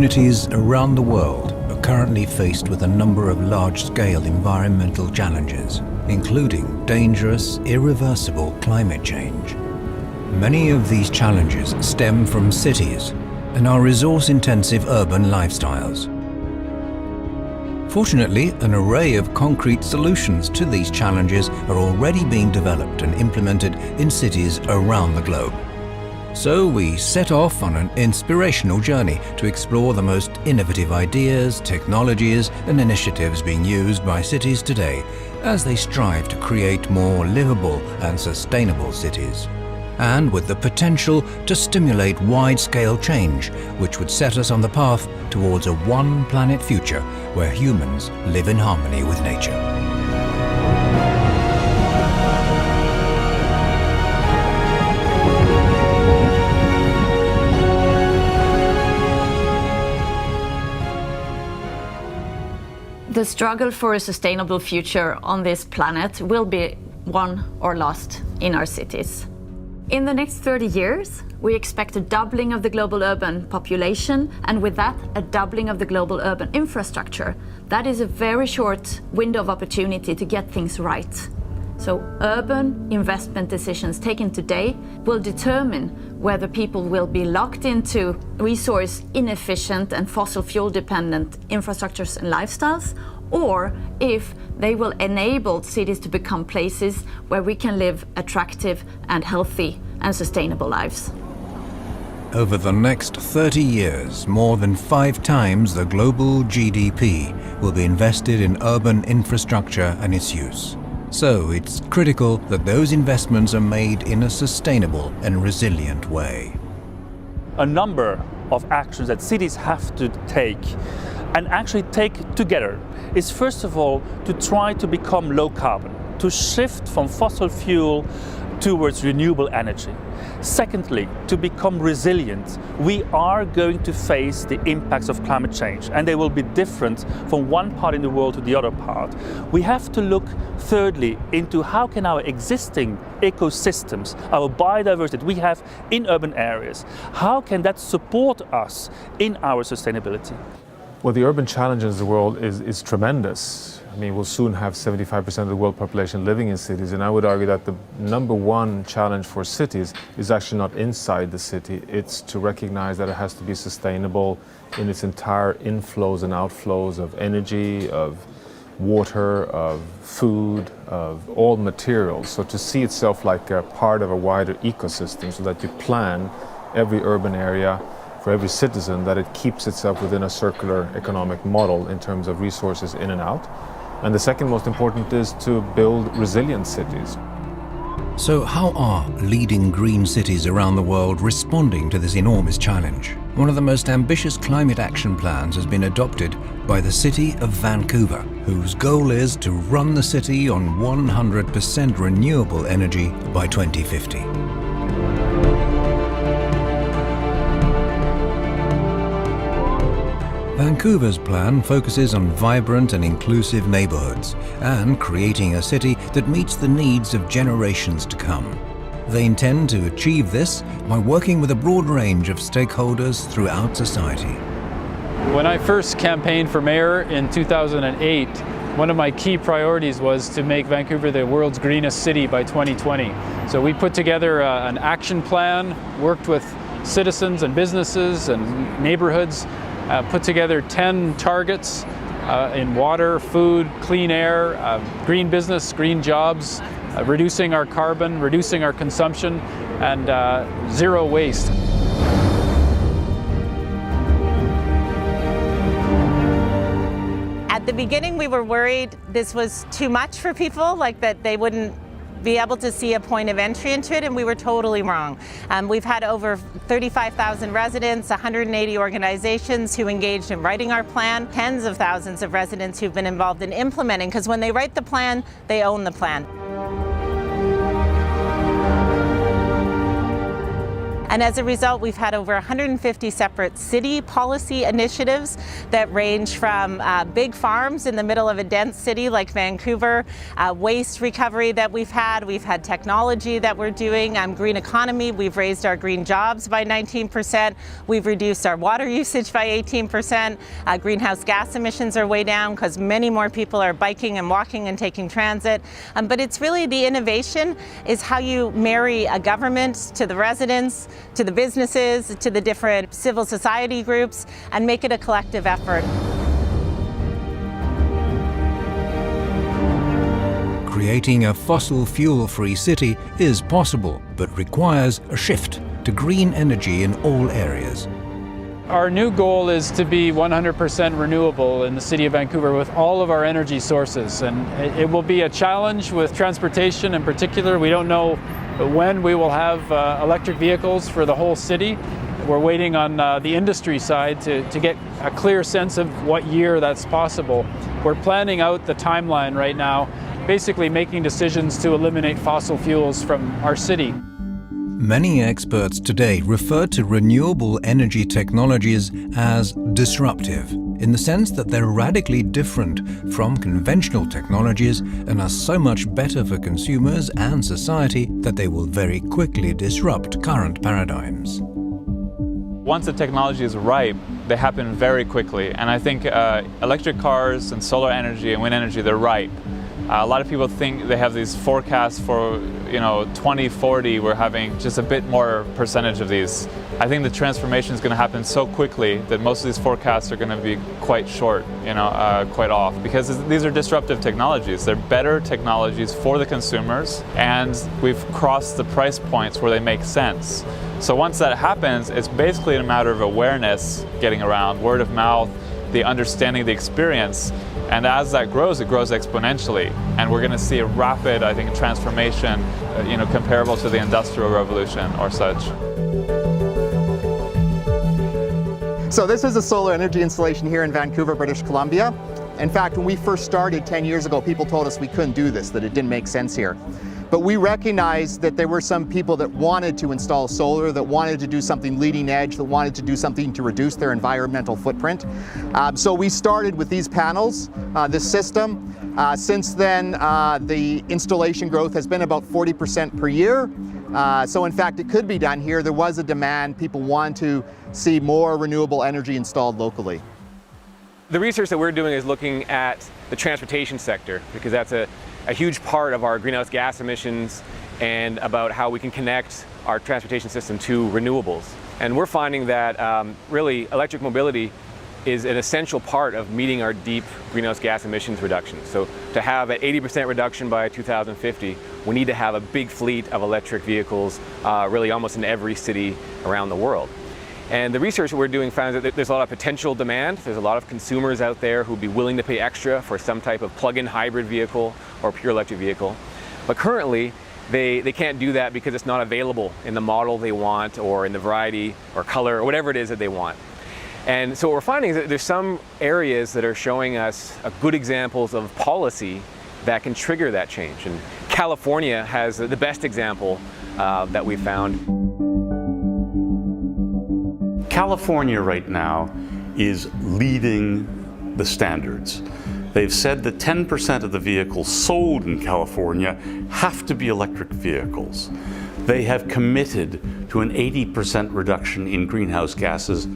communities around the world are currently faced with a number of large-scale environmental challenges, including dangerous, irreversible climate change. Many of these challenges stem from cities and our resource-intensive urban lifestyles. Fortunately, an array of concrete solutions to these challenges are already being developed and implemented in cities around the globe. So we set off on an inspirational journey to explore the most innovative ideas, technologies and initiatives being used by cities today as they strive to create more livable and sustainable cities, and with the potential to stimulate wide-scale change, which would set us on the path towards a one-planet future where humans live in harmony with nature. The struggle for a sustainable future on this planet will be won or lost in our cities. In the next 30 years, we expect a doubling of the global urban population, and with that, a doubling of the global urban infrastructure. That is a very short window of opportunity to get things right. So urban investment decisions taken today will determine whether people will be locked into resource inefficient and fossil fuel dependent infrastructures and lifestyles, or if they will enable cities to become places where we can live attractive and healthy and sustainable lives. Over the next 30 years, more than 5 times the global GDP will be invested in urban infrastructure and its use. So it's critical that those investments are made in a sustainable and resilient way. A number of actions that cities have to take and actually take together is, first of all, to try to become low carbon, to shift from fossil fuel towards renewable energy. Secondly, to become resilient. We are going to face the impacts of climate change, and they will be different from one part in the world to the other part. We have to look, thirdly, into how can our existing ecosystems, our biodiversity we have in urban areas, how can that support us in our sustainability? Well, the urban challenge in the world is tremendous. I mean, we'll soon have 75% of the world population living in cities, and I would argue that the number one challenge for cities is actually not inside the city. It's to recognize that it has to be sustainable in its entire inflows and outflows of energy, of water, of food, of all materials. So to see itself like a part of a wider ecosystem, so that you plan every urban area for every citizen, that it keeps itself within a circular economic model in terms of resources in and out. And the second most important is to build resilient cities. So how are leading green cities around the world responding to this enormous challenge? One of the most ambitious climate action plans has been adopted by the city of Vancouver, whose goal is to run the city on 100% renewable energy by 2050. Vancouver's plan focuses on vibrant and inclusive neighborhoods and creating a city that meets the needs of generations to come. They intend to achieve this by working with a broad range of stakeholders throughout society. When I first campaigned for mayor in 2008, one of my key priorities was to make Vancouver the world's greenest city by 2020. So we put together an action plan, worked with citizens and businesses and neighborhoods, put together 10 targets in water, food, clean air, green business, green jobs, reducing our carbon, reducing our consumption, and zero waste. At the beginning, we were worried this was too much for people, like that they wouldn't be able to see a point of entry into it, and we were totally wrong. We've had over 35,000 residents, 180 organizations who engaged in writing our plan, tens of thousands of residents who've been involved in implementing, because when they write the plan, they own the plan. And as a result, we've had over 150 separate city policy initiatives that range from big farms in the middle of a dense city like Vancouver, waste recovery that we've had technology that we're doing, green economy. We've raised our green jobs by 19%. We've reduced our water usage by 18%. Greenhouse gas emissions are way down because many more people are biking and walking and taking transit. But it's really the innovation is how you marry a government to the residents, to the businesses, to the different civil society groups, and make it a collective effort. Creating a fossil fuel-free city is possible, but requires a shift to green energy in all areas. Our new goal is to be 100% renewable in the City of Vancouver with all of our energy sources. And it will be a challenge with transportation in particular. We don't know when we will have electric vehicles for the whole city. We're waiting on the industry side to get a clear sense of what year that's possible. We're planning out the timeline right now, basically making decisions to eliminate fossil fuels from our city. Many experts today refer to renewable energy technologies as disruptive, in the sense that they're radically different from conventional technologies and are so much better for consumers and society that they will very quickly disrupt current paradigms. Once the technology is ripe, they happen very quickly. And I think electric cars and solar energy and wind energy, they're ripe. A lot of people think they have these forecasts for, 2040, we're having just a bit more percentage of these. I think the transformation is going to happen so quickly that most of these forecasts are going to be quite short, quite off, because these are disruptive technologies. They're better technologies for the consumers, and we've crossed the price points where they make sense. So once that happens, it's basically a matter of awareness getting around, word of mouth, the understanding, the experience. And as that grows, it grows exponentially. And we're going to see a rapid, I think, transformation, comparable to the Industrial Revolution or such. So this is a solar energy installation here in Vancouver, British Columbia. In fact, when we first started 10 years ago, people told us we couldn't do this, that it didn't make sense here. But we recognized that there were some people that wanted to install solar, that wanted to do something leading edge, that wanted to do something to reduce their environmental footprint. So we started with these panels, this system. Since then, the installation growth has been about 40% per year. So in fact, it could be done here. There was a demand. People want to see more renewable energy installed locally. The research that we're doing is looking at the transportation sector, because that's a huge part of our greenhouse gas emissions and about how we can connect our transportation system to renewables. And we're finding that really electric mobility is an essential part of meeting our deep greenhouse gas emissions reductions. So to have an 80% reduction by 2050, we need to have a big fleet of electric vehicles really almost in every city around the world. And the research that we're doing found that there's a lot of potential demand. There's a lot of consumers out there who'd be willing to pay extra for some type of plug-in hybrid vehicle or pure electric vehicle. But currently, they can't do that because it's not available in the model they want or in the variety or color or whatever it is that they want. And so what we're finding is that there's some areas that are showing us good examples of policy that can trigger that change. And California has the best example that we found. California right now is leading the standards. They've said that 10% of the vehicles sold in California have to be electric vehicles. They have committed to an 80% reduction in greenhouse gases.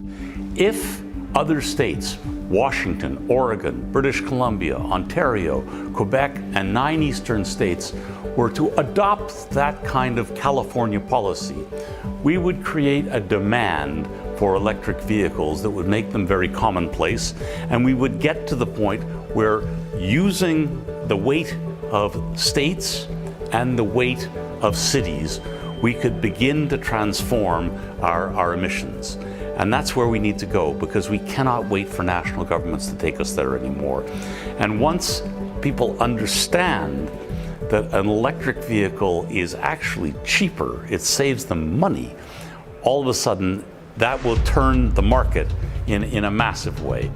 If other states, Washington, Oregon, British Columbia, Ontario, Quebec, and 9 eastern states were to adopt that kind of California policy, we would create a demand for electric vehicles that would make them very commonplace, and we would get to the point where, using the weight of states and the weight of cities, we could begin to transform our emissions. And that's where we need to go, because we cannot wait for national governments to take us there anymore. And once people understand that an electric vehicle is actually cheaper, it saves them money, all of a sudden that will turn the market in a massive way.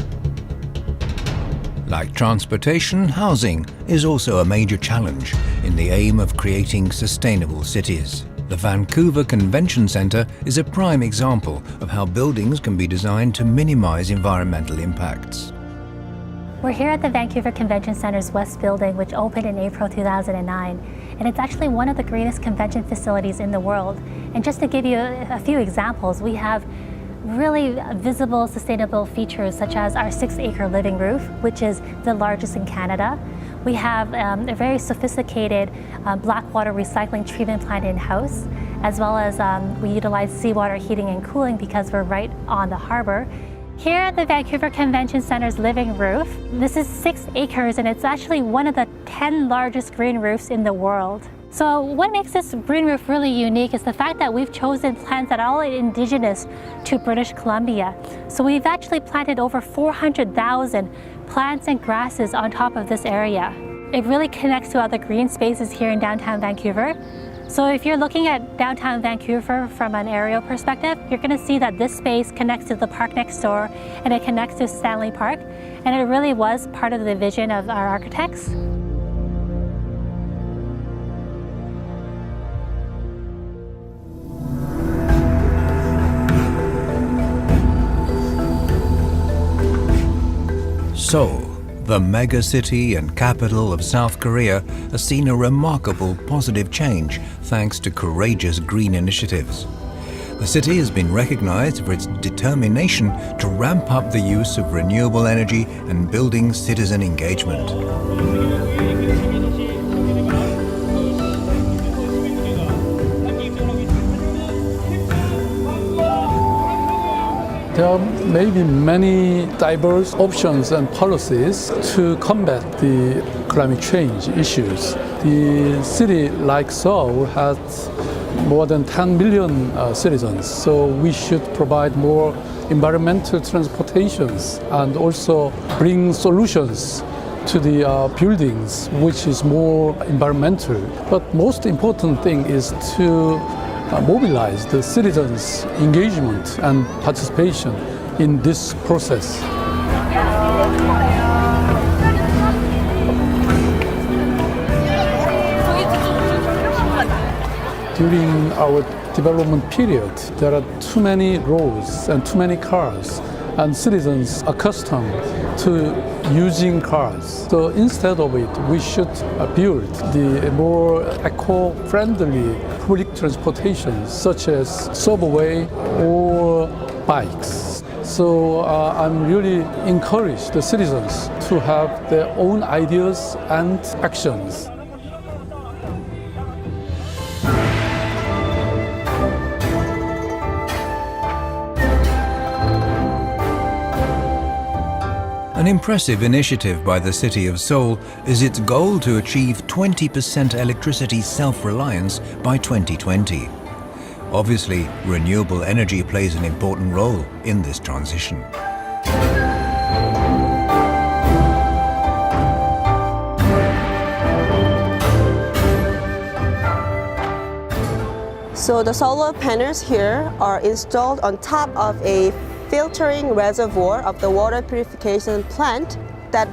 Like transportation, housing is also a major challenge in the aim of creating sustainable cities. The Vancouver Convention Centre is a prime example of how buildings can be designed to minimize environmental impacts. We're here at the Vancouver Convention Centre's West Building, which opened in April 2009, and it's actually one of the greenest convention facilities in the world. And just to give you a few examples, we have really visible sustainable features such as our 6-acre living roof, which is the largest in Canada. We have a very sophisticated black water recycling treatment plant in-house, as well as we utilize seawater heating and cooling because we're right on the harbor. Here at the Vancouver Convention Centre's living roof, this is 6 acres and it's actually one of the 10 largest green roofs in the world. So what makes this green roof really unique is the fact that we've chosen plants that are all indigenous to British Columbia. So we've actually planted over 400,000 plants and grasses on top of this area. It really connects to other green spaces here in downtown Vancouver. So if you're looking at downtown Vancouver from an aerial perspective, you're going to see that this space connects to the park next door and it connects to Stanley Park. And it really was part of the vision of our architects. Seoul, the mega-city and capital of South Korea, has seen a remarkable positive change thanks to courageous green initiatives. The city has been recognized for its determination to ramp up the use of renewable energy and building citizen engagement. There may be many diverse options and policies to combat the climate change issues. The city like Seoul has more than 10 million citizens, so we should provide more environmental transportations and also bring solutions to the buildings, which is more environmental. But most important thing is to mobilize the citizens' engagement and participation in this process. During our development period, there are too many roads and too many cars, and citizens are accustomed to using cars. So instead of it, we should build the more eco-friendly public transportation, such as subway or bikes. So I'm really encourage the citizens to have their own ideas and actions. An impressive initiative by the city of Seoul is its goal to achieve 20% electricity self-reliance by 2020. Obviously, renewable energy plays an important role in this transition. So the solar panels here are installed on top of a filtering reservoir of the water purification plant. That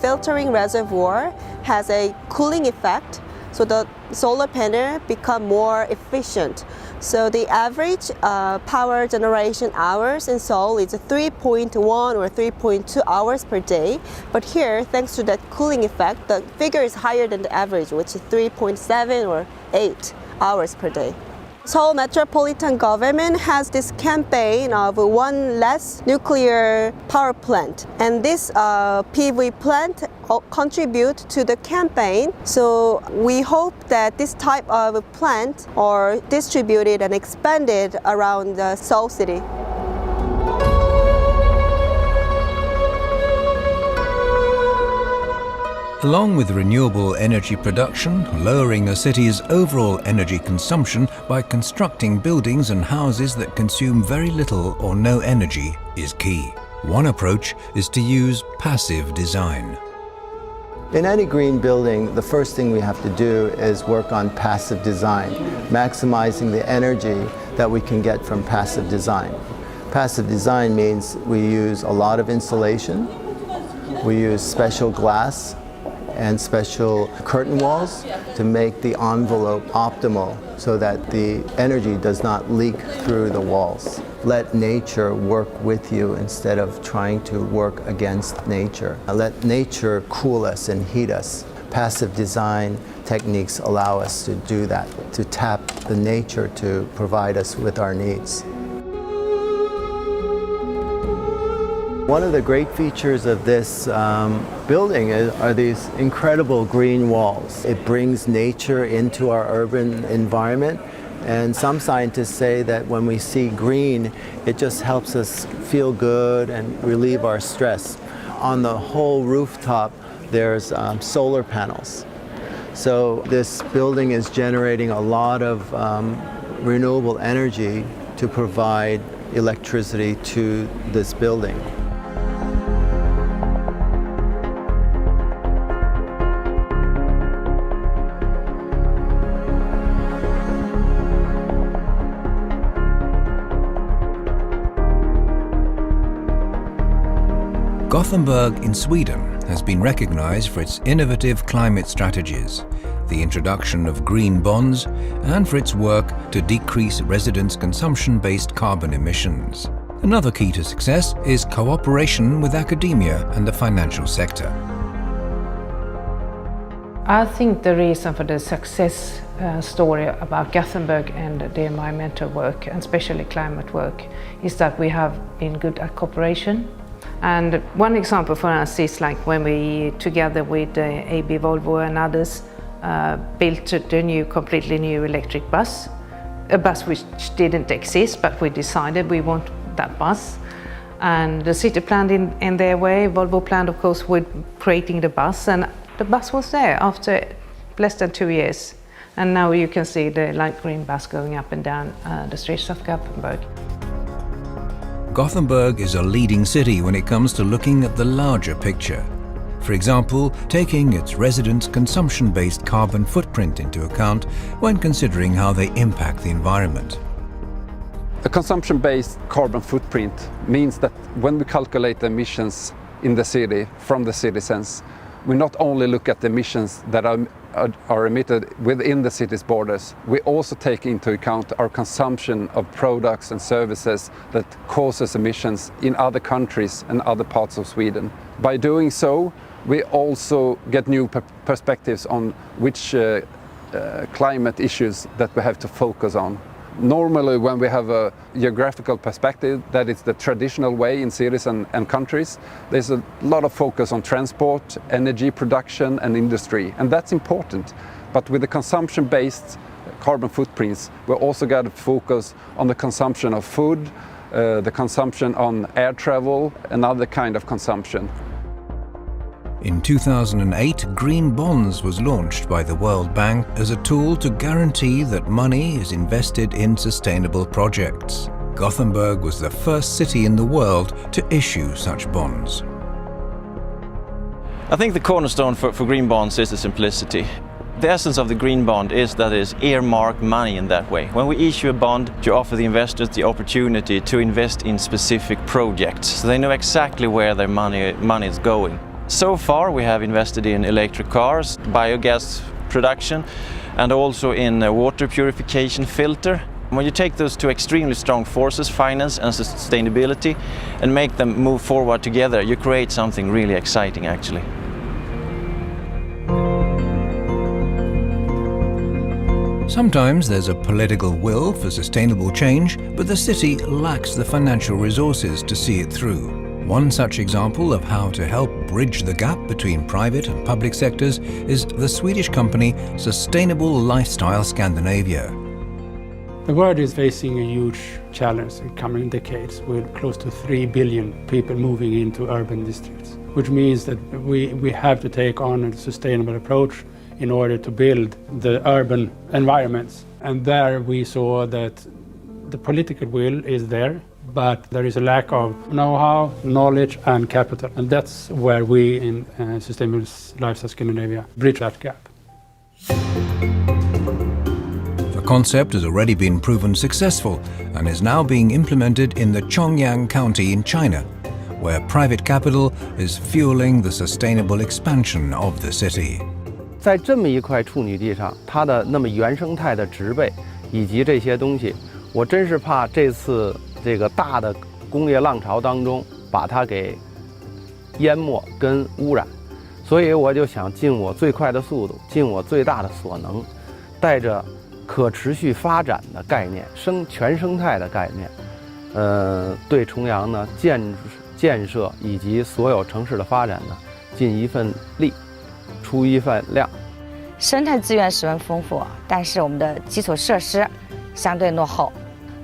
filtering reservoir has a cooling effect, so the solar panel become more efficient. So the average power generation hours in Seoul is 3.1 or 3.2 hours per day. But here, thanks to that cooling effect, the figure is higher than the average, which is 3.7 or 8 hours per day. Seoul Metropolitan Government has this campaign of one less nuclear power plant, and this PV plant contribute to the campaign. So we hope that this type of plant are distributed and expanded around the Seoul city. Along with renewable energy production, lowering a city's overall energy consumption by constructing buildings and houses that consume very little or no energy is key. One approach is to use passive design. In any green building, the first thing we have to do is work on passive design, maximizing the energy that we can get from passive design. Passive design means we use a lot of insulation, we use special glass and special curtain walls to make the envelope optimal so that the energy does not leak through the walls. Let nature work with you instead of trying to work against nature. Let nature cool us and heat us. Passive design techniques allow us to do that, to tap the nature to provide us with our needs. One of the great features of this building are these incredible green walls. It brings nature into our urban environment, and some scientists say that when we see green, it just helps us feel good and relieve our stress. On the whole rooftop, there's solar panels. So this building is generating a lot of renewable energy to provide electricity to this building. Gothenburg in Sweden has been recognized for its innovative climate strategies, the introduction of green bonds, and for its work to decrease residents' consumption-based carbon emissions. Another key to success is cooperation with academia and the financial sector. I think the reason for the success story about Gothenburg and the environmental work, and especially climate work, is that we have been good at cooperation. And one example for us is like when we, together with AB Volvo and others, built the completely new electric bus, a bus which didn't exist, but we decided we want that bus. And the city planned in their way, Volvo planned of course with creating the bus, and the bus was there after less than 2 years. And now you can see the light green bus going up and down the streets of Gothenburg. Gothenburg is a leading city when it comes to looking at the larger picture. For example, taking its residents' consumption-based carbon footprint into account when considering how they impact the environment. A consumption-based carbon footprint means that when we calculate the emissions in the city from the citizens, we not only look at the emissions that are emitted within the city's borders, we also take into account our consumption of products and services that causes emissions in other countries and other parts of Sweden. By doing so, we also get new perspectives on which climate issues that we have to focus on. Normally, when we have a geographical perspective, that is the traditional way in cities and countries, there's a lot of focus on transport, energy production and industry, and that's important. But with the consumption-based carbon footprints, we also got to focus on the consumption of food, the consumption on air travel and other kind of consumption. In 2008, Green Bonds was launched by the World Bank as a tool to guarantee that money is invested in sustainable projects. Gothenburg was the first city in the world to issue such bonds. I think the cornerstone for green bonds is the simplicity. The essence of the green bond is that it's earmarked money in that way. When we issue a bond, you offer the investors the opportunity to invest in specific projects, so they know exactly where their money is going. So far we have invested in electric cars, biogas production, and also in water purification filter. When you take those two extremely strong forces, finance and sustainability, and make them move forward together, you create something really exciting actually. Sometimes there's a political will for sustainable change, but the city lacks the financial resources to see it through. One such example of how to help bridge the gap between private and public sectors is the Swedish company Sustainable Lifestyle Scandinavia. The world is facing a huge challenge in coming decades, with close to 3 billion people moving into urban districts, which means that we have to take on a sustainable approach in order to build the urban environments. And there we saw that the political will is there, but there is a lack of know-how, knowledge and capital. And that's where we in Sustainable Lifestyle Scandinavia bridge that gap. The concept has already been proven successful and is now being implemented in the Chongyang County in China, where private capital is fueling the sustainable expansion of the city. 在这么一块处女地上，它的那么原生态的植被以及这些东西，我真是怕这次这个大的工业浪潮当中把它给淹没跟污染，所以我就想尽我最快的速度，尽我最大的所能，带着可持续发展的概念、全生态的概念，对重阳呢建设以及所有城市的发展呢尽一份力。 出一份量。生态资源十分丰富，但是我们的基础设施相对落后。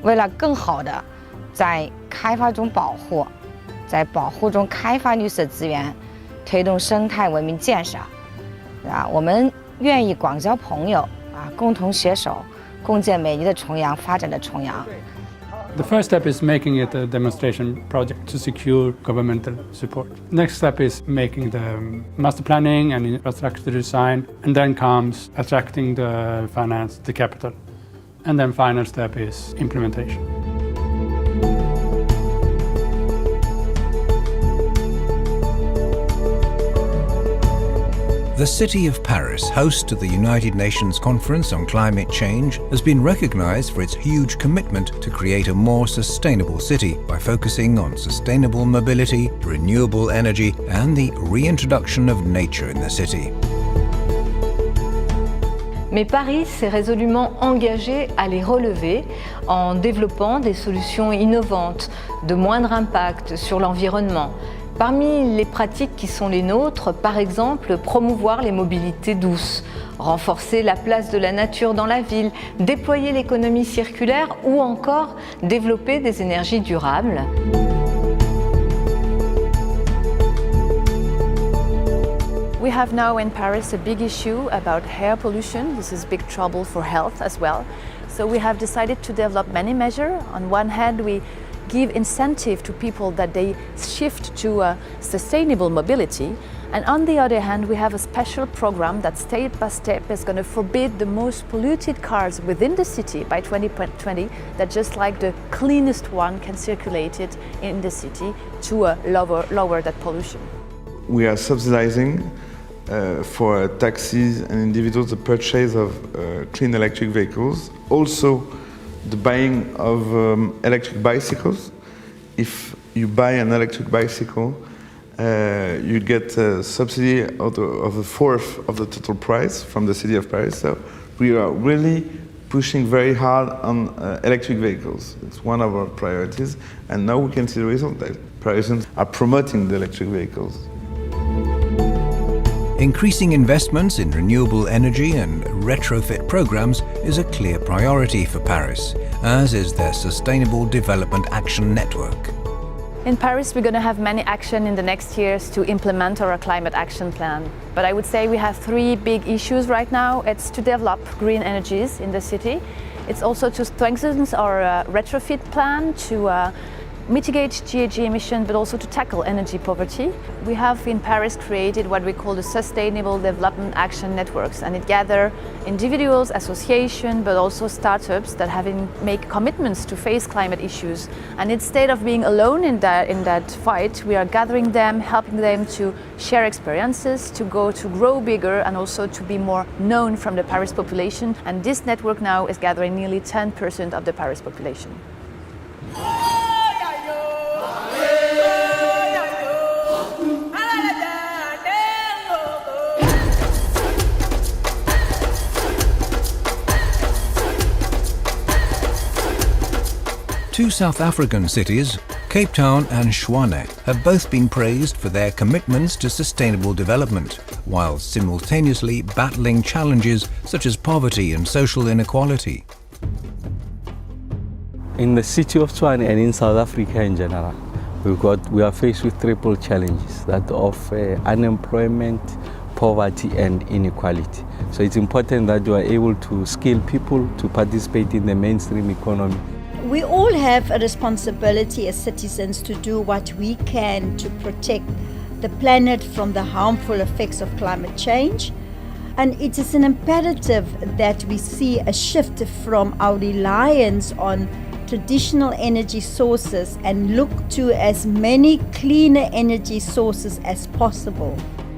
为了更好的在开发中保护，在保护中开发绿色资源，推动生态文明建设，我们愿意广交朋友，共同携手，共建美丽的重阳，发展的重阳。 The first step is making it a demonstration project to secure governmental support. Next step is making the master planning and infrastructure design, and then comes attracting the finance, the capital. And then final step is implementation. The city of Paris, host to the United Nations Conference on Climate Change, has been recognized for its huge commitment to create a more sustainable city by focusing on sustainable mobility, renewable energy, and the reintroduction of nature in the city. Mais Paris s'est résolument engagé à les relever en développant des solutions innovantes, de moindre impact sur l'environnement. Parmi les pratiques qui sont les nôtres, par exemple, promouvoir les mobilités douces, renforcer la place de la nature dans la ville, déployer l'économie circulaire ou encore développer des énergies durables. We have now in Paris a big issue about air pollution. This is big trouble for health as well. So we have decided to develop many measures. On one hand, we give incentive to people that they shift to sustainable mobility. And on the other hand, we have a special program that step by step is going to forbid the most polluted cars within the city by 2020, that just like the cleanest one can circulate it in the city to lower that pollution. We are subsidizing for taxis and individuals the purchase of clean electric vehicles. Also, the buying of electric bicycles. If you buy an electric bicycle, you get a subsidy of a fourth of the total price from the city of Paris. So we are really pushing very hard on electric vehicles. It's one of our priorities, and now we can see the result that Parisians are promoting the electric vehicles. Increasing investments in renewable energy and retrofit programs is a clear priority for Paris, as is their Sustainable Development Action Network. In Paris, we're going to have many action in the next years to implement our climate action plan. But I would say we have three big issues right now. It's to develop green energies in the city. It's also to strengthen our retrofit plan to mitigate GHG emissions, but also to tackle energy poverty. We have in Paris created what we call the Sustainable Development Action Networks, and it gathers individuals, associations, but also startups that make commitments to face climate issues. And instead of being alone in that fight, we are gathering them, helping them to share experiences, to grow bigger, and also to be more known from the Paris population. And this network now is gathering nearly 10% of the Paris population. Two South African cities, Cape Town and Tshwane, have both been praised for their commitments to sustainable development, while simultaneously battling challenges such as poverty and social inequality. In the city of Tshwane and in South Africa in general, we are faced with triple challenges, that of unemployment, poverty and inequality. So it's important that you are able to skill people to participate in the mainstream economy. We all have a responsibility as citizens to do what we can to protect the planet from the harmful effects of climate change. And it is an imperative that we see a shift from our reliance on traditional energy sources and look to as many cleaner energy sources as possible.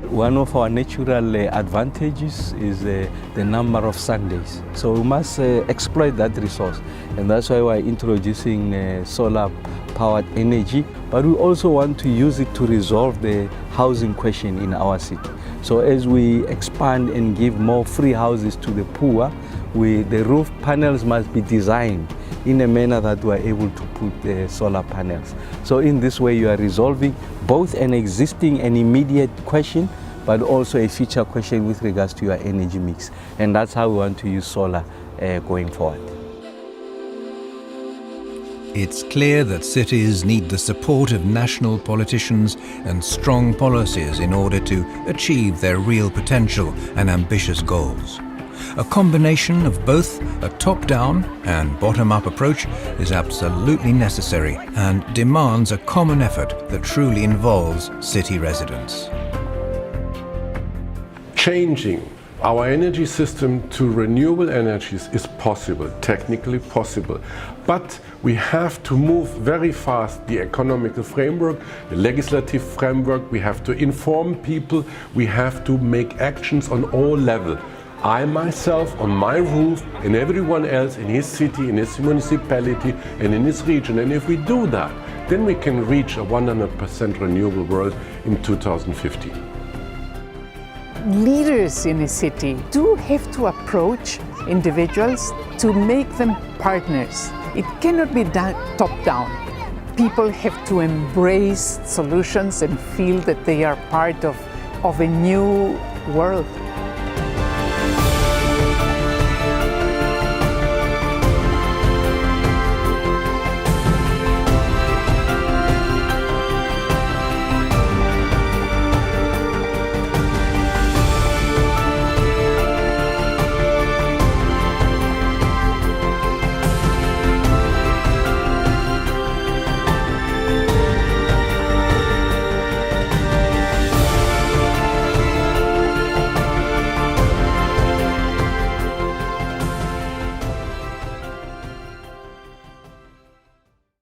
One of our natural advantages is the number of sun days. So we must exploit that resource. And that's why we're introducing solar powered energy. But we also want to use it to resolve the housing question in our city. So as we expand and give more free houses to the poor, the roof panels must be designed in a manner that we are able to put solar panels. So in this way you are resolving both an existing and immediate question, but also a future question with regards to your energy mix. And that's how we want to use solar going forward. It's clear that cities need the support of national politicians and strong policies in order to achieve their real potential and ambitious goals. A combination of both a top-down and bottom-up approach is absolutely necessary and demands a common effort that truly involves city residents. Changing our energy system to renewable energies is possible, technically possible, but we have to move very fast the economical framework, the legislative framework, we have to inform people, we have to make actions on all levels. I myself on my roof and everyone else in his city, in his municipality and in his region. And if we do that, then we can reach a 100% renewable world in 2050. Leaders in a city do have to approach individuals to make them partners. It cannot be done top-down. People have to embrace solutions and feel that they are part of a new world.